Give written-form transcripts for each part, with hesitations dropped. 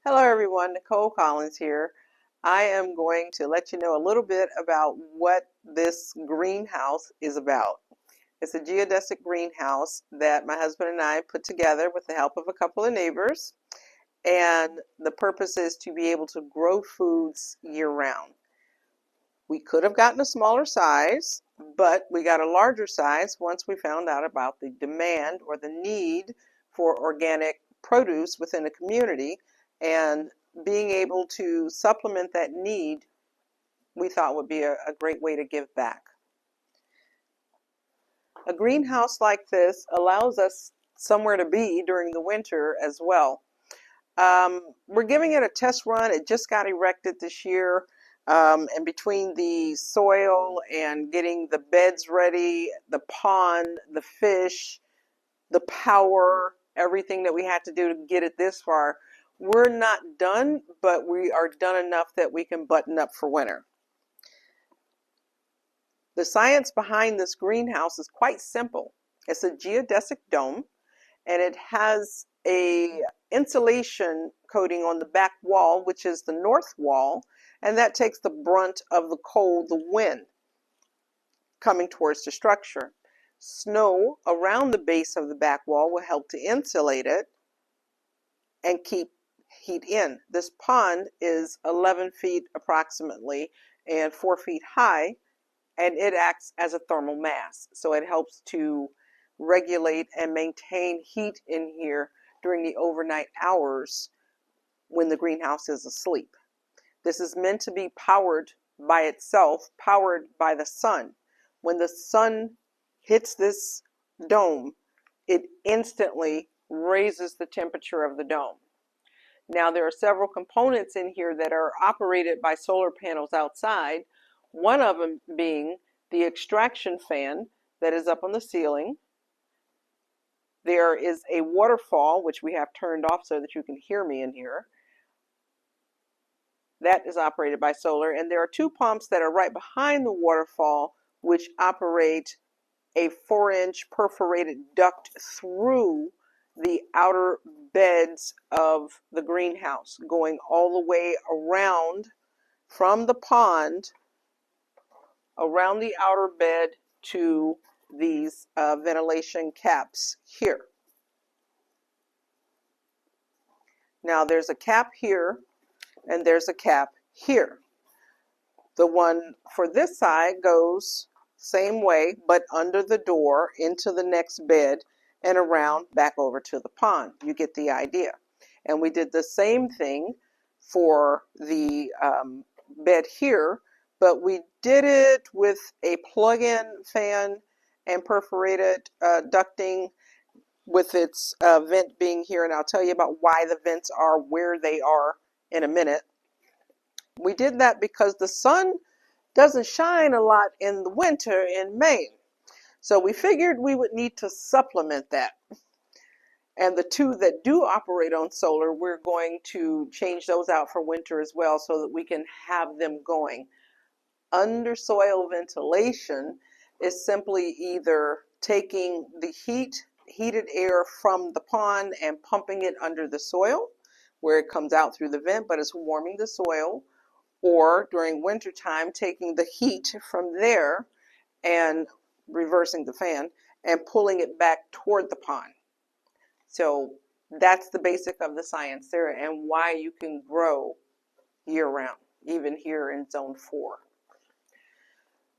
Hello everyone, Nicole Collins here. I am going to let you know a little bit about what this greenhouse is about. It's a geodesic greenhouse that my husband and I put together with the help of a couple of neighbors, and the purpose is to be able to grow foods year round. We could have gotten a smaller size, but we got a larger size once we found out about the demand or the need for organic produce within the community, and being able to supplement that need we thought would be a great way to give back. A greenhouse like this allows us somewhere to be during the winter as well. We're giving it a test run. It just got erected this year. And between the soil and getting the beds ready, the pond, the fish, the power, everything that we had to do to get it this far, we're not done, but we are done enough that we can button up for winter. The science behind this greenhouse is quite simple. It's a geodesic dome, and it has a insulation coating on the back wall, which is the north wall, and that takes the brunt of the cold, the wind, coming towards the structure. Snow around the base of the back wall will help to insulate it and keep heat in. This pond is 11 feet approximately and 4 feet high, and it acts as a thermal mass. So it helps to regulate and maintain heat in here during the overnight hours when the greenhouse is asleep. This is meant to be powered by itself, powered by the sun. When the sun hits this dome, it instantly raises the temperature of the dome. Now, there are several components in here that are operated by solar panels outside, one of them being the extraction fan that is up on the ceiling. There is a waterfall, which we have turned off so that you can hear me in here. That is operated by solar, and there are two pumps that are right behind the waterfall, which operate a 4-inch perforated duct through the outer beds of the greenhouse, going all the way around from the pond, around the outer bed to these ventilation caps here. Now there's a cap here and there's a cap here. The one for this side goes same way, but under the door into the next bed and around back over to the pond. You get the idea. And we did the same thing for the bed here, but we did it with a plug-in fan and perforated ducting with its vent being here. And I'll tell you about why the vents are where they are in a minute. We did that because the sun doesn't shine a lot in the winter in Maine. So we figured we would need to supplement that. And the two that do operate on solar, we're going to change those out for winter as well so that we can have them going. Under soil ventilation is simply either taking the heated air from the pond and pumping it under the soil where it comes out through the vent, but it's warming the soil, or during winter time taking the heat from there and reversing the fan and pulling it back toward the pond. So that's the basic of the science there and why you can grow year round, even here in zone 4.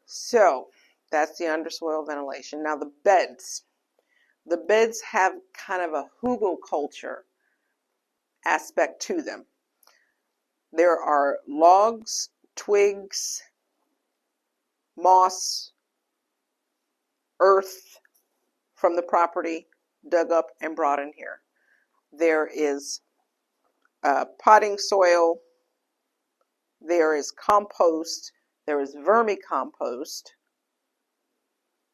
So that's the undersoil ventilation. Now the beds. The beds have kind of a hugelkultur aspect to them. There are logs, twigs, moss, earth from the property dug up and brought in here. There is potting soil, there is compost, there is vermicompost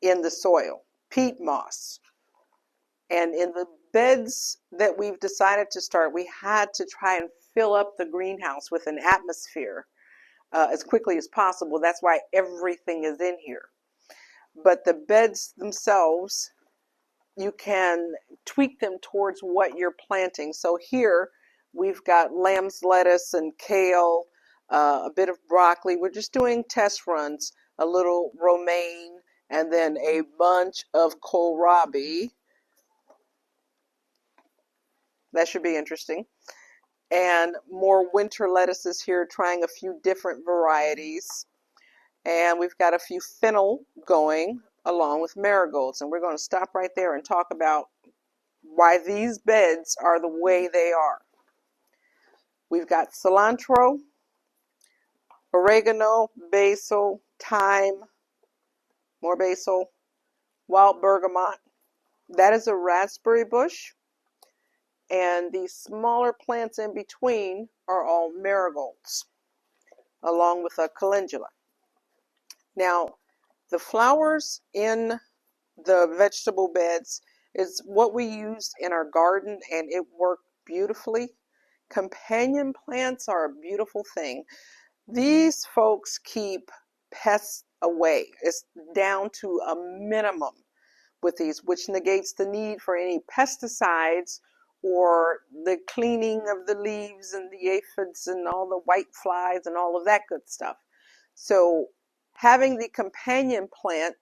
in the soil, peat moss. And in the beds that we've decided to start, we had to try and fill up the greenhouse with an atmosphere as quickly as possible. That's why everything is in here. But the beds themselves, you can tweak them towards what you're planting. So here We've got lamb's lettuce and kale, a bit of broccoli. We're just doing test runs, a little romaine, and then a bunch of kohlrabi. That should be interesting. And more winter lettuces here, trying a few different varieties. And we've got a few fennel going along with marigolds. And we're going to stop right there and talk about why these beds are the way they are. We've got cilantro, oregano, basil, thyme, more basil, wild bergamot. That is a raspberry bush. And the smaller plants in between are all marigolds, along with a calendula. Now, the flowers in the vegetable beds is what we used in our garden, and it worked beautifully. Companion plants are a beautiful thing. These folks keep pests away. It's down to a minimum with these, which negates the need for any pesticides or the cleaning of the leaves and the aphids and all the white flies and all of that good stuff. So having the companion plant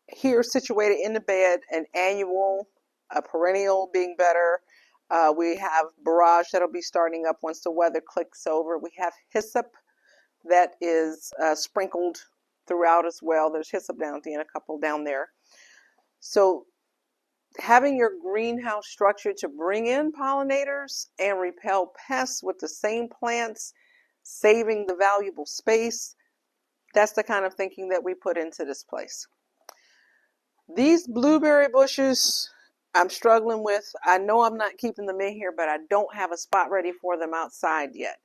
here situated in the bed, an annual, a perennial being better. We have borage that'll be starting up once the weather clicks over. We have hyssop that is sprinkled throughout as well. There's hyssop down at the end, a couple down there. So having your greenhouse structure to bring in pollinators and repel pests with the same plants, saving the valuable space, that's the kind of thinking that we put into this place. These blueberry bushes I'm struggling with. I know I'm not keeping them in here, but I don't have a spot ready for them outside yet.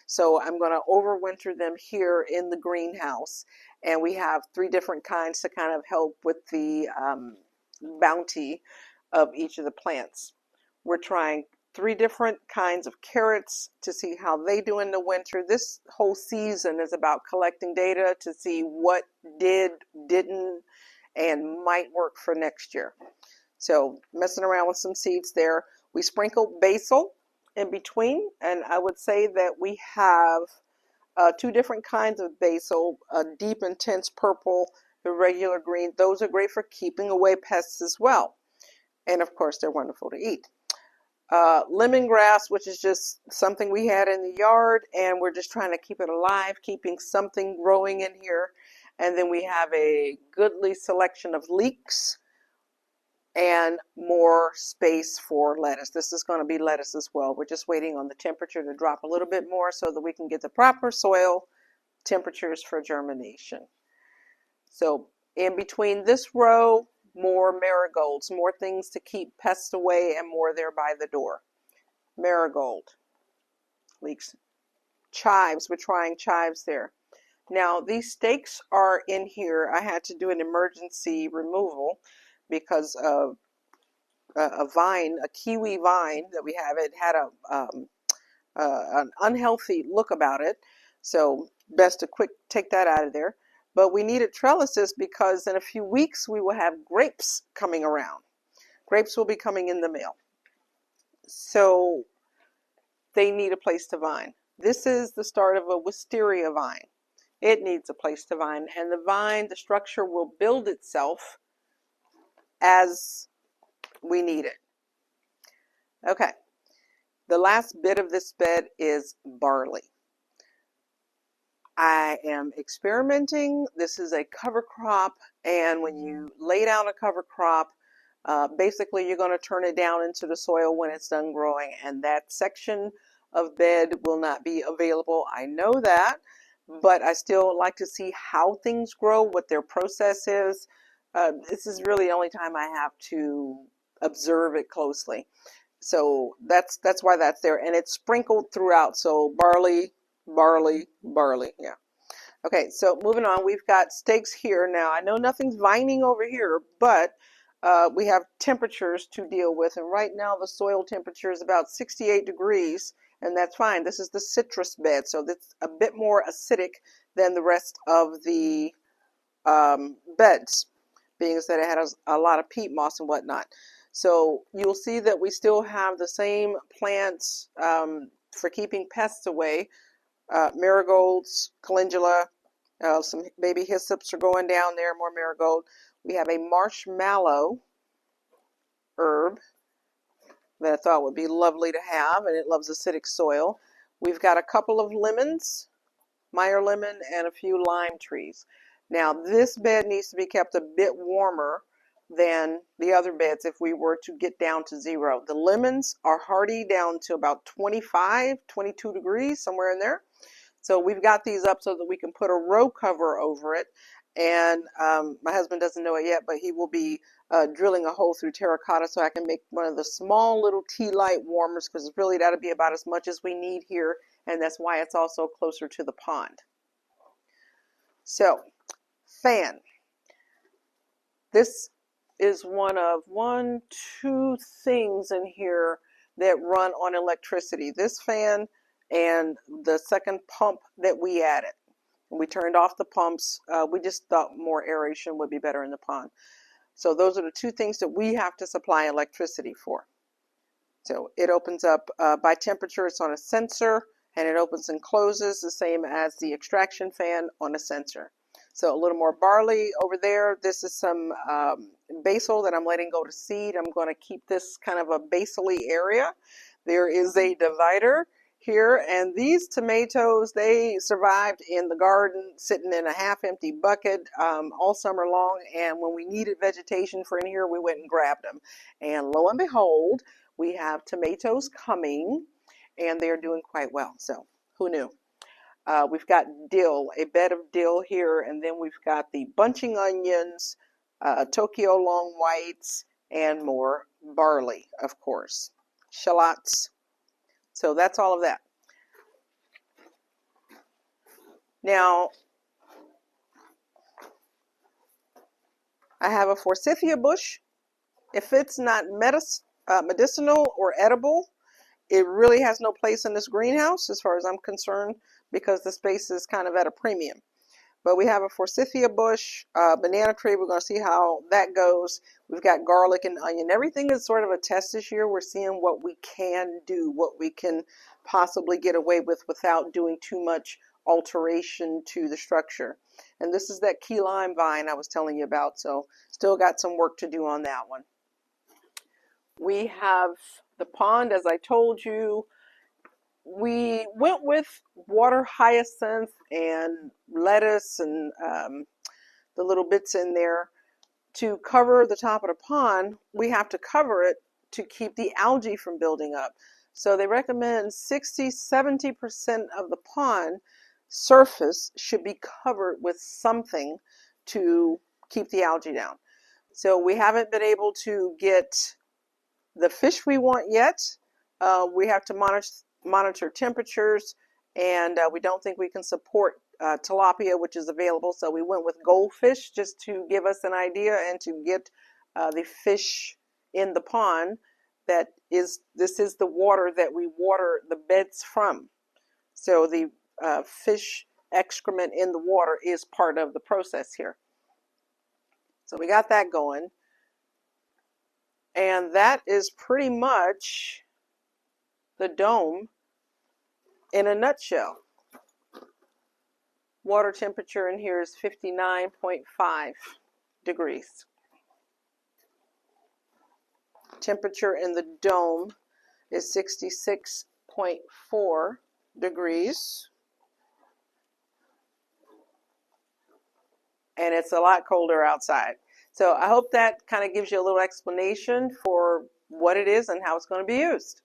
So I'm going to overwinter them here in the greenhouse. And we have 3 different kinds to kind of help with the bounty of each of the plants. We're trying 3 different kinds of carrots to see how they do in the winter. This whole season is about collecting data to see what did, didn't, and might work for next year. So messing around with some seeds there. We sprinkle basil in between, and I would say that we have 2 different kinds of basil, a deep intense purple, the regular green. Those are great for keeping away pests as well. And of course, they're wonderful to eat. Lemongrass, which is just something we had in the yard, and we're just trying to keep it alive, keeping something growing in here. And then we have a goodly selection of leeks and more space for lettuce. This is going to be lettuce as well. We're just waiting on the temperature to drop a little bit more so that we can get the proper soil temperatures for germination. So in between this row, more marigolds, more things to keep pests away, and more there by the door. Marigold, leeks, chives. We're trying chives there. Now these stakes are in here. I had to do an emergency removal because of a vine, a kiwi vine that we have. It had an unhealthy look about it, so best to quick take that out of there. But we needed trellises because in a few weeks we will have grapes coming around. Grapes will be coming in the mail, so they need a place to vine. This is the start of a wisteria vine. It needs a place to vine, and the vine, the structure will build itself as we need it. Okay, the last bit of this bed is barley. I am experimenting. This is a cover crop, and when you lay down a cover crop, basically you're going to turn it down into the soil when it's done growing, and that section of bed will not be available. I know that, but I still like to see how things grow, what their process is. This is really the only time I have to observe it closely. So that's why that's there, and it's sprinkled throughout. So barley, barley, barley. Yeah. Okay, so moving on, we've got stakes here. Now, I know nothing's vining over here, but we have temperatures to deal with. And right now, the soil temperature is about 68 degrees, and that's fine. This is the citrus bed, so that's a bit more acidic than the rest of the beds, being that it had a lot of peat moss and whatnot. So you'll see that we still have the same plants for keeping pests away. Marigolds, calendula, some baby hyssops are going down there, more marigold. We have a marshmallow herb that I thought would be lovely to have, and it loves acidic soil. We've got a couple of lemons, Meyer lemon, and a few lime trees. Now this bed needs to be kept a bit warmer than the other beds if we were to get down to 0. The lemons are hardy down to about 25, 22 degrees, somewhere in there. So we've got these up so that we can put a row cover over it. And my husband doesn't know it yet, but he will be drilling a hole through terracotta so I can make one of the small little tea light warmers, because really that'll be about as much as we need here. And that's why it's also closer to the pond. So, fan. This is one of 2 things in here that run on electricity. This fan and the second pump that we added. We turned off the pumps. We just thought more aeration would be better in the pond. So those are the 2 things that we have to supply electricity for. So it opens up by temperature. It's on a sensor, and it opens and closes the same as the extraction fan on a sensor. So a little more barley over there. This is some basil that I'm letting go to seed. I'm going to keep this kind of a basal-y area. There is a divider here, and these tomatoes, they survived in the garden sitting in a half-empty bucket all summer long, and when we needed vegetation for in here, we went and grabbed them. And lo and behold, we have tomatoes coming, and they're doing quite well. So who knew? We've got dill, a bed of dill here, and then we've got the bunching onions, Tokyo long whites, and more barley, of course, shallots. So that's all of that. Now, I have a forsythia bush. If it's not medicinal or edible, it really has no place in this greenhouse as far as I'm concerned, because the space is kind of at a premium. But we have a forsythia bush, banana tree. We're going to see how that goes. We've got garlic and onion. Everything is sort of a test this year. We're seeing what we can do, what we can possibly get away with without doing too much alteration to the structure. And this is that key lime vine I was telling you about. So still got some work to do on that one. We have the pond, as I told you. We went with water hyacinth and lettuce and the little bits in there to cover the top of the pond. We have to cover it to keep the algae from building up. So they recommend 60–70% of the pond surface should be covered with something to keep the algae down. So we haven't been able to get the fish we want yet. We have to monitor temperatures, and we don't think we can support tilapia, which is available. So we went with goldfish just to give us an idea and to get the fish in the pond. This is the water that we water the beds from. So the fish excrement in the water is part of the process here. So we got that going. And that is pretty much the dome in a nutshell. Water temperature in here is 59.5 degrees. Temperature in the dome is 66.4 degrees. And it's a lot colder outside. So I hope that kind of gives you a little explanation for what it is and how it's going to be used.